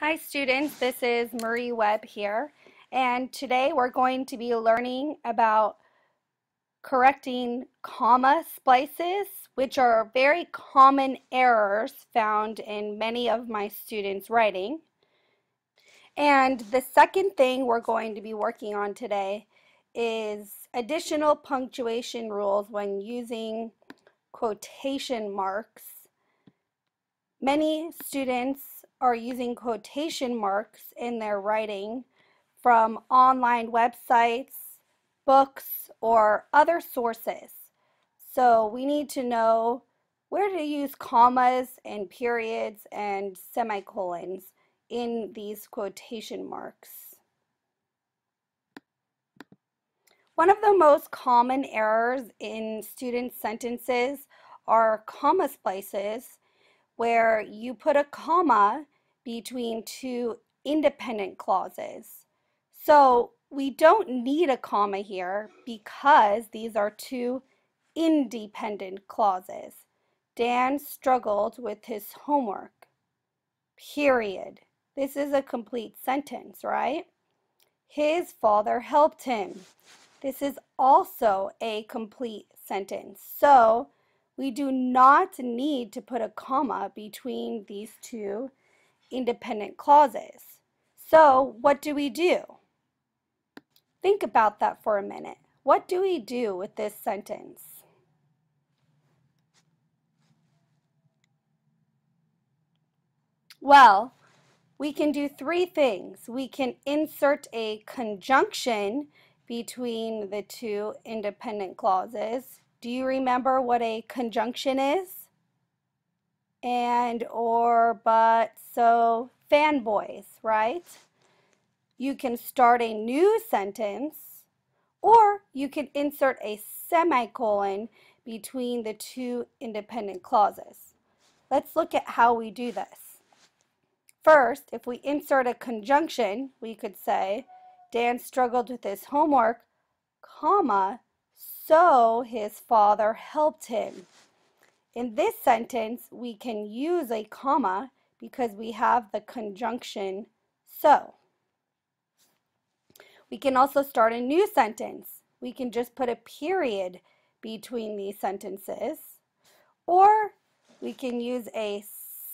Hi students, this is Marie Webb here, and today we're going to be learning about correcting comma splices, which are very common errors found in many of my students' writing. And the second thing we're going to be working on today is additional punctuation rules when using quotation marks. Many students are using quotation marks in their writing from online websites, books, or other sources. So we need to know where to use commas and periods and semicolons in these quotation marks. One of the most common errors in student sentences are comma splices, where you put a comma between two independent clauses. So we don't need a comma here because these are two independent clauses. Dan struggled with his homework. Period. This is a complete sentence, right? His father helped him. This is also a complete sentence. So we do not need to put a comma between these two independent clauses. So what do we do? Think about that for a minute. What do we do with this sentence? Well, we can do three things. We can insert a conjunction between the two independent clauses. Do you remember what a conjunction is? And, or, but, so, fanboys, right? You can start a new sentence, or you can insert a semicolon between the two independent clauses. Let's look at how we do this. First, if we insert a conjunction, we could say, Dan struggled with his homework, comma, so his father helped him. In this sentence, we can use a comma because we have the conjunction so. We can also start a new sentence. We can just put a period between these sentences, or we can use a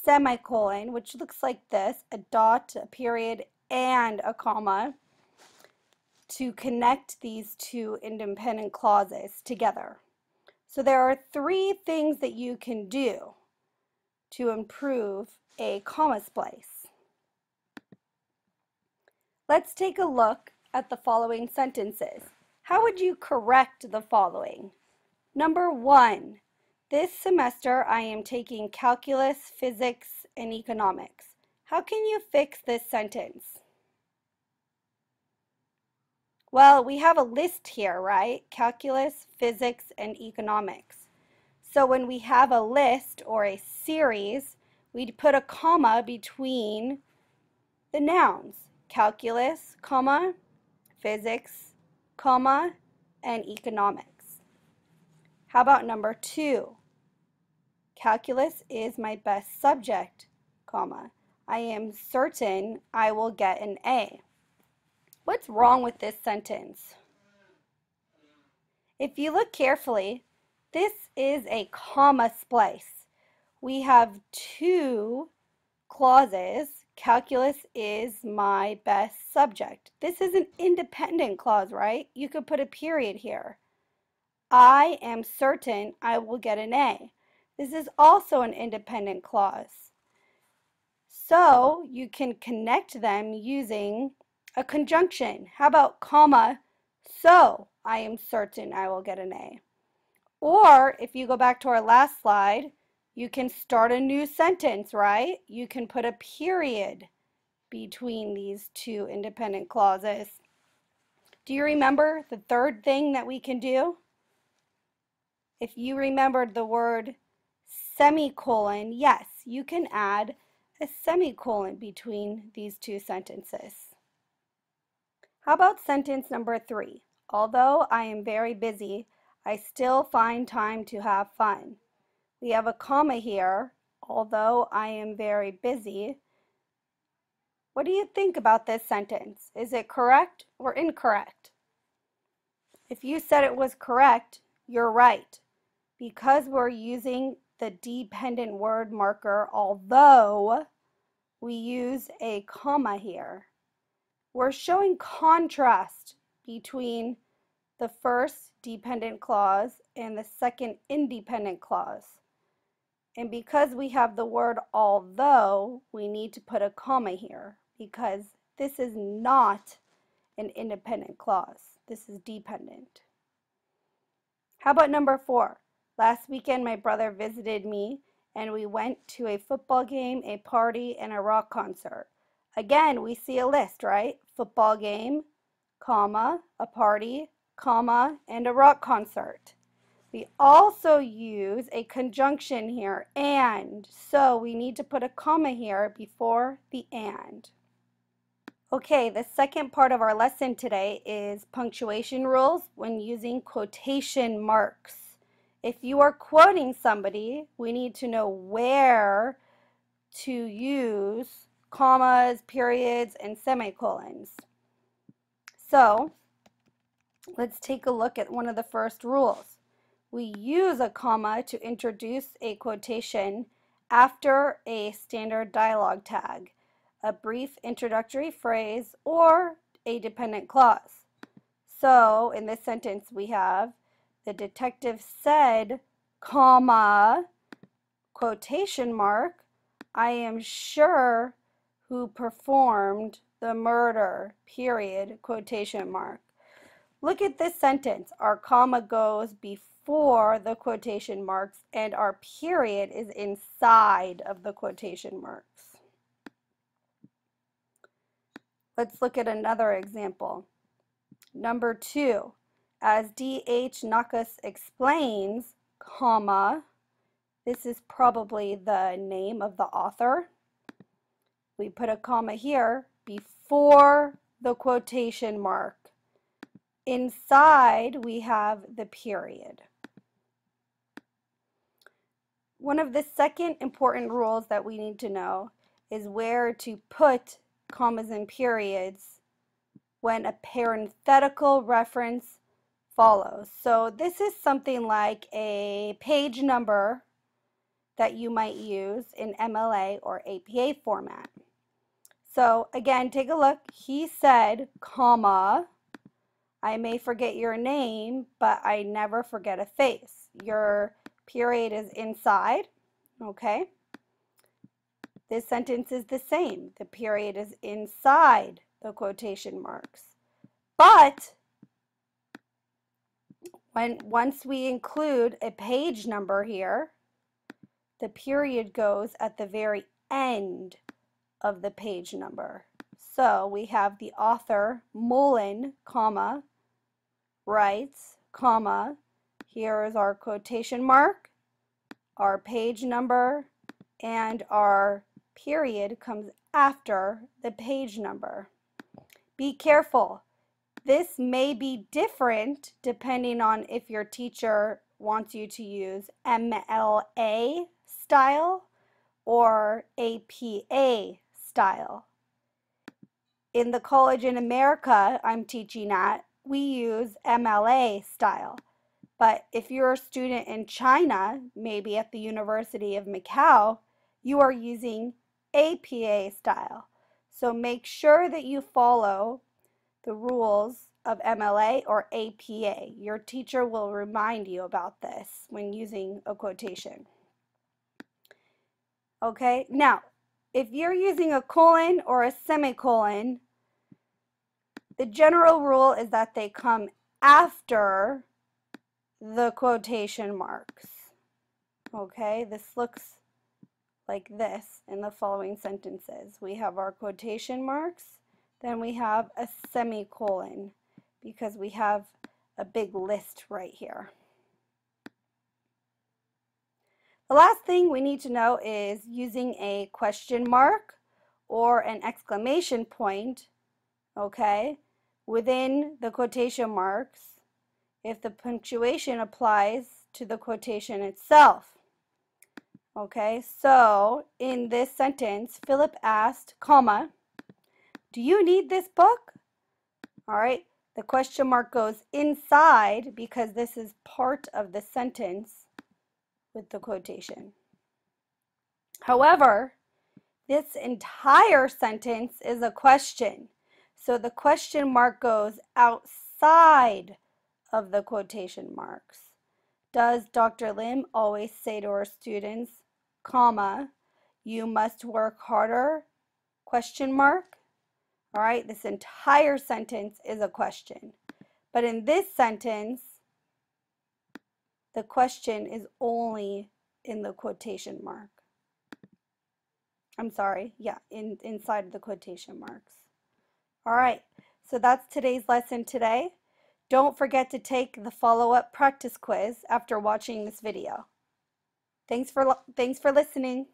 semicolon, which looks like this, a dot, a period, and a comma, to connect these two independent clauses together. So there are three things that you can do to improve a comma splice. Let's take a look at the following sentences. How would you correct the following? Number 1, this semester I am taking calculus, physics, and economics. How can you fix this sentence? Well, we have a list here, right? Calculus, physics, and economics. So when we have a list or a series, we'd put a comma between the nouns. Calculus, comma, physics, comma, and economics. How about number 2? Calculus is my best subject, comma. I am certain I will get an A. What's wrong with this sentence? If you look carefully, this is a comma splice. We have two clauses. Calculus is my best subject. This is an independent clause, right? You could put a period here. I am certain I will get an A. This is also an independent clause. So you can connect them using a conjunction. How about comma, so I am certain I will get an A. Or if you go back to our last slide, you can start a new sentence, right? You can put a period between these two independent clauses. Do you remember the third thing that we can do? If you remembered the word semicolon, yes, you can add a semicolon between these two sentences. How about sentence number 3? Although I am very busy, I still find time to have fun. We have a comma here, although I am very busy. What do you think about this sentence? Is it correct or incorrect? If you said it was correct, you're right. Because we're using the dependent word marker, although we use a comma here, we're showing contrast between the first dependent clause and the second independent clause. And because we have the word although, we need to put a comma here because this is not an independent clause. This is dependent. How about number 4? Last weekend, my brother visited me and we went to a football game, a party, and a rock concert. Again, we see a list, right? Football game, comma, a party, comma, and a rock concert. We also use a conjunction here, and, so we need to put a comma here before the and. Okay, the second part of our lesson today is punctuation rules when using quotation marks. If you are quoting somebody, we need to know where to use commas, periods, and semicolons. So, let's take a look at one of the first rules. We use a comma to introduce a quotation after a standard dialogue tag, a brief introductory phrase, or a dependent clause. So in this sentence we have, the detective said, comma, quotation mark, I am sure who performed the murder, period, quotation mark. Look at this sentence. Our comma goes before the quotation marks and our period is inside of the quotation marks. Let's look at another example. Number 2, as D.H. Nakas explains, comma, this is probably the name of the author. We put a comma here before the quotation mark. Inside, we have the period. One of the second important rules that we need to know is where to put commas and periods when a parenthetical reference follows. So this is something like a page number that you might use in MLA or APA format. So again, take a look. He said, comma, I may forget your name, but I never forget a face. Your period is inside, okay? This sentence is the same. The period is inside the quotation marks. But once we include a page number here, the period goes at the very end of the page number. So we have the author, Mullen, comma, writes, comma, here is our quotation mark, our page number, and our period comes after the page number. Be careful. This may be different depending on if your teacher wants you to use MLA style or APA style. In the college in America I'm teaching at, we use MLA style. But if you're a student in China, maybe at the University of Macau, you are using APA style. So make sure that you follow the rules of MLA or APA. Your teacher will remind you about this when using a quotation. Okay, now, if you're using a colon or a semicolon, the general rule is that they come after the quotation marks. Okay, this looks like this in the following sentences. We have our quotation marks, then we have a semicolon because we have a big list right here. The last thing we need to know is using a question mark or an exclamation point, okay, within the quotation marks if the punctuation applies to the quotation itself. Okay, so in this sentence, Philip asked, comma, Do you need this book? All right, the question mark goes inside because this is part of the sentence with the quotation. However, this entire sentence is a question. So the question mark goes outside of the quotation marks. Does Dr. Lim always say to her students, comma, you must work harder, question mark? All right, this entire sentence is a question. But in this sentence, the question is only in the quotation mark. I'm sorry, yeah, inside of the quotation marks. All right, so that's today's lesson today. Don't forget to take the follow-up practice quiz after watching this video. Thanks for listening.